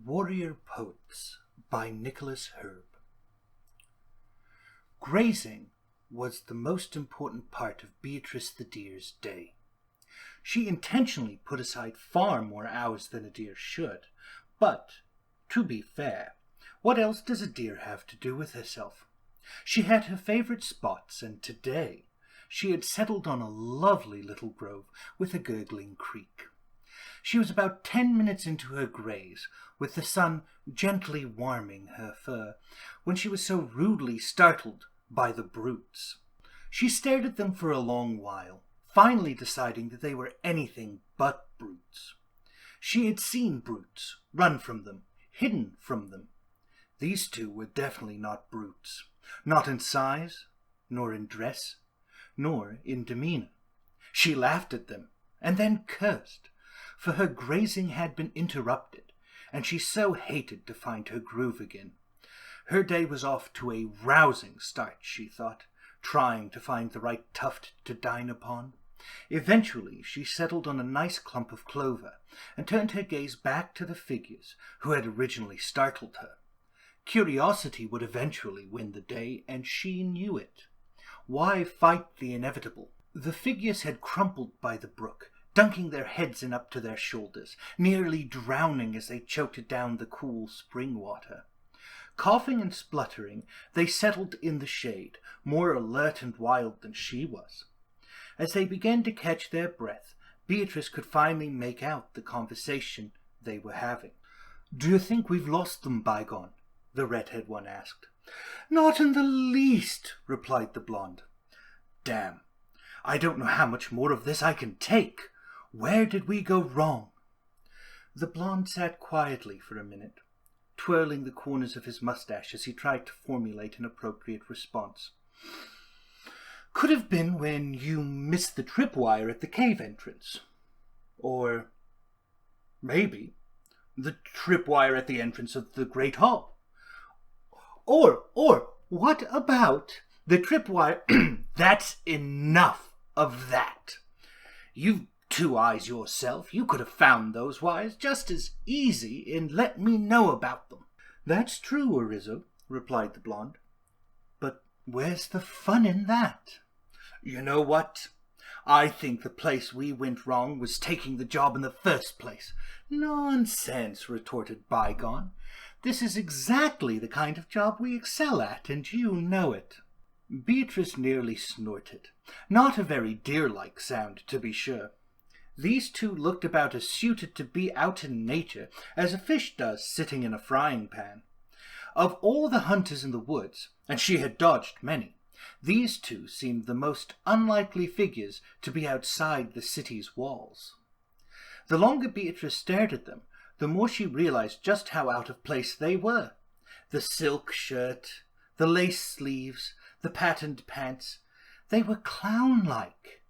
Warrior Poets by Nicholas Herb. Grazing was the most important part of Beatrice the deer's day. She intentionally put aside far more hours than a deer should, but, to be fair, what else does a deer have to do with herself? She had her favorite spots, and today she had settled on a lovely little grove with a gurgling creek. She was about 10 minutes into her graze, with the sun gently warming her fur, when she was so rudely startled by the brutes. She stared at them for a long while, finally deciding that they were anything but brutes. She had seen brutes, run from them, hidden from them. These two were definitely not brutes, not in size, nor in dress, nor in demeanor. She laughed at them, and then cursed, for her grazing had been interrupted, and she so hated to find her groove again. Her day was off to a rousing start, she thought, trying to find the right tuft to dine upon. Eventually she settled on a nice clump of clover, and turned her gaze back to the figures who had originally startled her. Curiosity would eventually win the day, and she knew it. Why fight the inevitable? The figures had crumpled by the brook, dunking their heads in up to their shoulders, nearly drowning as they choked down the cool spring water. Coughing and spluttering, they settled in the shade, more alert and wild than she was. As they began to catch their breath, Beatrice could finally make out the conversation they were having. "Do you think we've lost them, Bygon?" the red-haired one asked. "Not in the least," replied the blonde. "Damn, I don't know how much more of this I can take. Where did we go wrong?" The blonde sat quietly for a minute, twirling the corners of his mustache as he tried to formulate an appropriate response. "Could have been when you missed the tripwire at the cave entrance. Or maybe the tripwire at the entrance of the Great Hall. Or what about the tripwire?" "That's enough of that. You've 2 eyes yourself. You could have found those wires just as easy and let me know about them." "That's true, Orizo," replied the blonde. "But where's the fun in that?" "You know what? I think the place we went wrong was taking the job in the first place." "Nonsense," retorted Bygon. "This is exactly the kind of job we excel at, and you know it." Beatrice nearly snorted. Not a very deer-like sound, to be sure. These two looked about as suited to be out in nature as a fish does sitting in a frying pan. Of all the hunters in the woods, and she had dodged many, these two seemed the most unlikely figures to be outside the city's walls. The longer Beatrice stared at them, the more she realized just how out of place they were. The silk shirt, the lace sleeves, the patterned pants, they were clown-like.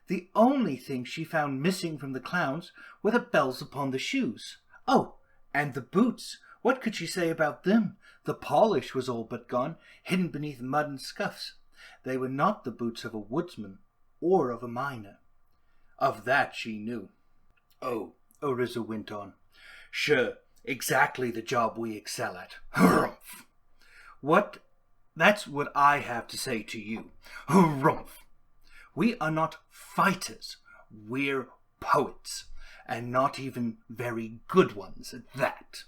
The only thing she found missing from the clowns were the bells upon the shoes. Oh, and the boots. What could she say about them? The polish was all but gone, hidden beneath mud and scuffs. They were not the boots of a woodsman or of a miner. Of that she knew. "Oh," Orizo went on. "Sure, exactly the job we excel at." "Humph! That's what I have to say to you. Humph! We are not fighters, we're poets, and not even very good ones at that."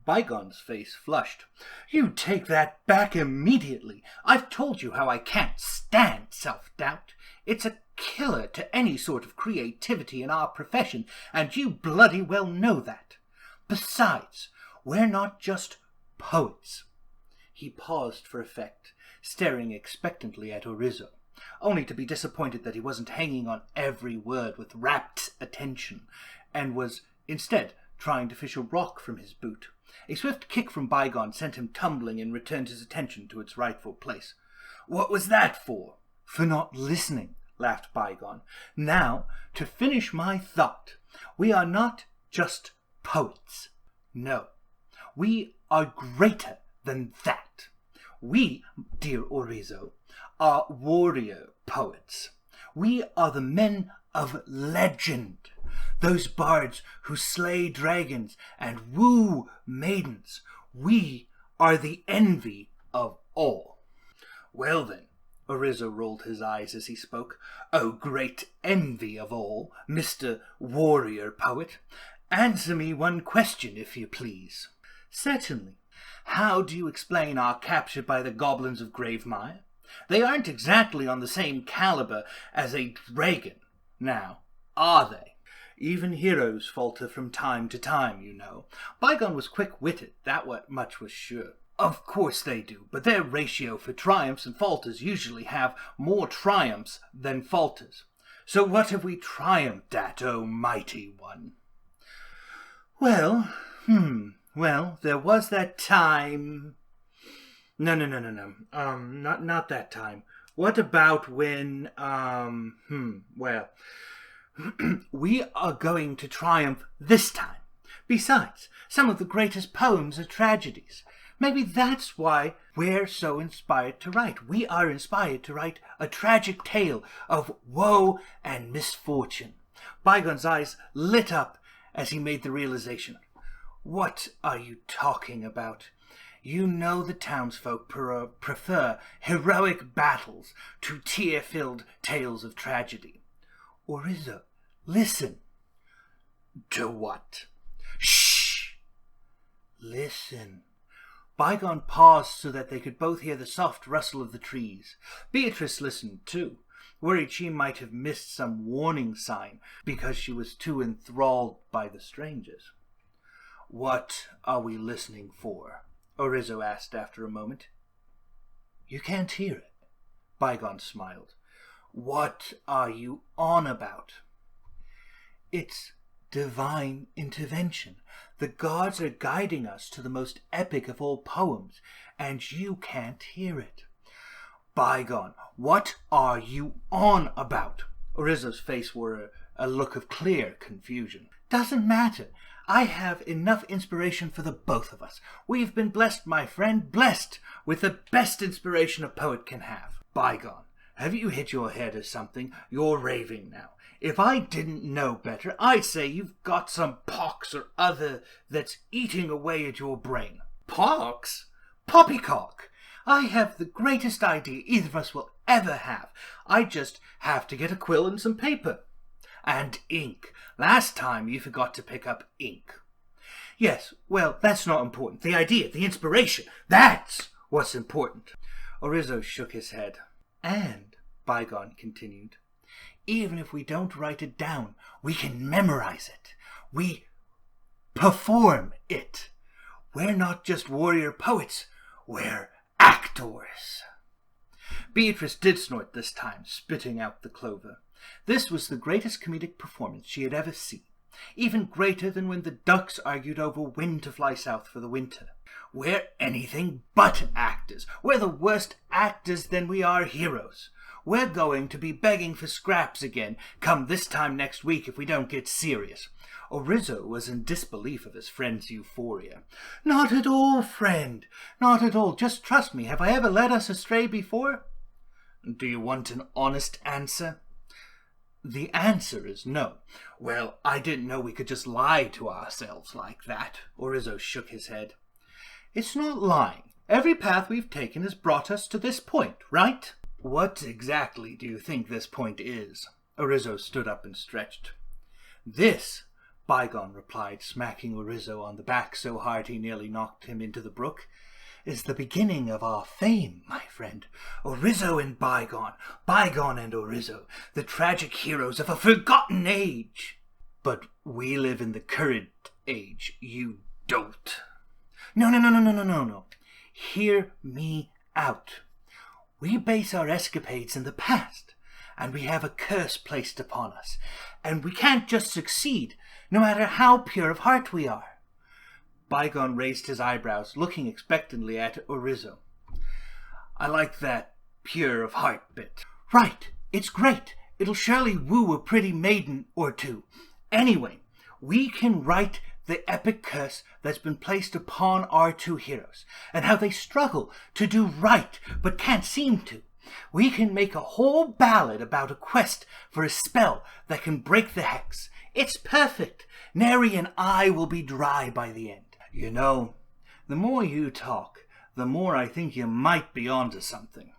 Bygon's face flushed. "You take that back immediately. I've told you how I can't stand self-doubt. It's a killer to any sort of creativity in our profession, and you bloody well know that. Besides, we're not just poets." He paused for effect, staring expectantly at Orizo, only to be disappointed that he wasn't hanging on every word with rapt attention, and was instead trying to fish a rock from his boot. A swift kick from Bygon sent him tumbling and returned his attention to its rightful place. "What was that for?" "For not listening," laughed Bygon. "Now, to finish my thought, we are not just poets. No, we are greater than that. We, dear Orizo, are warrior poets. We are the men of legend. those bards who slay dragons and woo maidens. We are the envy of all." "Well then," Orizo rolled his eyes as he spoke, "O great envy of all, Mr. Warrior Poet, answer me one question, if you please." "Certainly. How do you explain our capture by the goblins of Gravemire? They aren't exactly on the same caliber as a dragon, now, are they? Even heroes falter from time to time, you know. Bygon was quick-witted, that much was sure." "Of course they do, but their ratio for triumphs and falters usually have more triumphs than falters. So what have we triumphed at, O mighty one?" Well, there was that time... No. Not that time. What about when, we are going to triumph this time. Besides, some of the greatest poems are tragedies. Maybe that's why we're so inspired to write. We are inspired to write a tragic tale of woe and misfortune. Bygon's eyes lit up as he made the realization. "What are you talking about? You know the townsfolk prefer heroic battles to tear-filled tales of tragedy." "Orizo, listen." "To what?" "Shh! Listen." Bygon paused so that they could both hear the soft rustle of the trees. Beatrice listened too, worried she might have missed some warning sign because she was too enthralled by the strangers. "What are we listening for?" Orizo asked after a moment. "You can't hear it." Bygon smiled. "What are you on about?" "It's divine intervention. The gods are guiding us to the most epic of all poems, and you can't hear it." "Bygon, what are you on about?" Orizo's face wore a look of clear confusion. "Doesn't matter. I have enough inspiration for the both of us. We've been blessed, my friend, blessed with the best inspiration a poet can have." "Bygon, have you hit your head or something? You're raving now. If I didn't know better, I'd say you've got some pox or other that's eating away at your brain." "Pox? Poppycock! I have the greatest idea either of us will ever have. I just have to get a quill and some paper." "And ink. Last time you forgot to pick up ink." "Yes, well, that's not important. The idea, the inspiration, that's what's important." Orizo shook his head. "And," Bygon continued, "even if we don't write it down, we can memorize it. We perform it. We're not just warrior poets, we're actors." Beatrice did snort this time, spitting out the clover. This was the greatest comedic performance she had ever seen, even greater than when the ducks argued over when to fly south for the winter. "We're anything but actors. We're the worst actors than we are heroes. We're going to be begging for scraps again come this time next week if we don't get serious." Orizo was in disbelief of his friend's euphoria. "Not at all, friend. Not at all. Just trust me. Have I ever led us astray before?" "Do you want an honest answer?" "The answer is no." "Well, I didn't know we could just lie to ourselves like that." Orizo shook his head. "It's not lying. Every path we've taken has brought us to this point, right?" "What exactly do you think this point is?" Orizo stood up and stretched. "This," Bygon replied, smacking Orizo on the back so hard he nearly knocked him into the brook, "is the beginning of our fame, my friend. Orizo and Bygon, Bygon and Orizo, the tragic heroes of a forgotten age." "But we live in the current age. You don't." No. Hear me out. We base our escapades in the past, and we have a curse placed upon us, and we can't just succeed, no matter how pure of heart we are." Bygon raised his eyebrows, looking expectantly at Orizo. "I like that pure of heart bit." "Right, it's great. It'll surely woo a pretty maiden or two. Anyway, we can write the epic curse that's been placed upon our two heroes, and how they struggle to do right but can't seem to. We can make a whole ballad about a quest for a spell that can break the hex. It's perfect. Nary an eye will be dry by the end. You know, the more you talk, the more I think you might be onto something."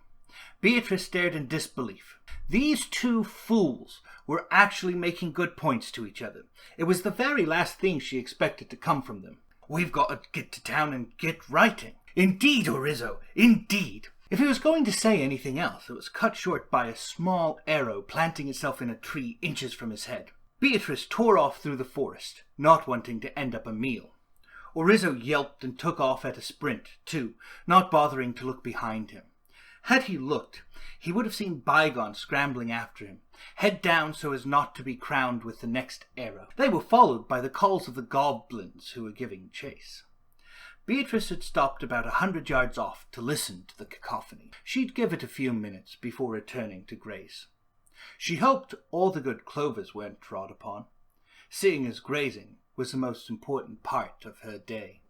Beatrice stared in disbelief. These two fools were actually making good points to each other. It was the very last thing she expected to come from them. "We've got to get to town and get writing." "Indeed, Orizo, indeed." If he was going to say anything else, it was cut short by a small arrow planting itself in a tree inches from his head. Beatrice tore off through the forest, not wanting to end up a meal. Orizo yelped and took off at a sprint, too, not bothering to look behind him. Had he looked, he would have seen Bygon scrambling after him, head down so as not to be crowned with the next arrow. They were followed by the calls of the goblins who were giving chase. Beatrice had stopped about 100 yards off to listen to the cacophony. She'd give it a few minutes before returning to graze. She hoped all the good clovers weren't trod upon, seeing as grazing was the most important part of her day.